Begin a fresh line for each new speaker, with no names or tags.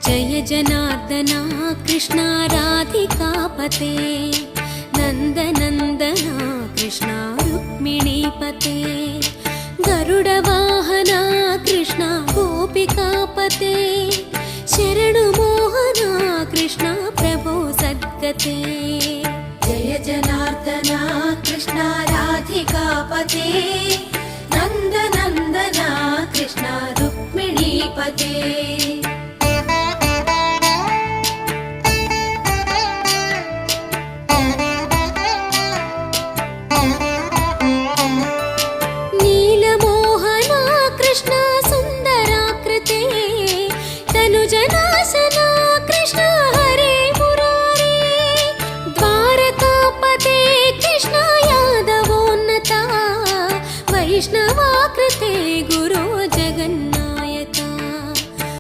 जय जनार्दना कृष्णा राधिकापते नन्दनन्दना कृष्णा रुक्मिणीपते गरुडवाहना कृष्णा गोपिकापते शरणुमोहना कृष्णा प्रभो सद्गते जय जनार्दना कृष्णा राधिकापते नन्दनन्दना कृष्णा रुक्मिणीपते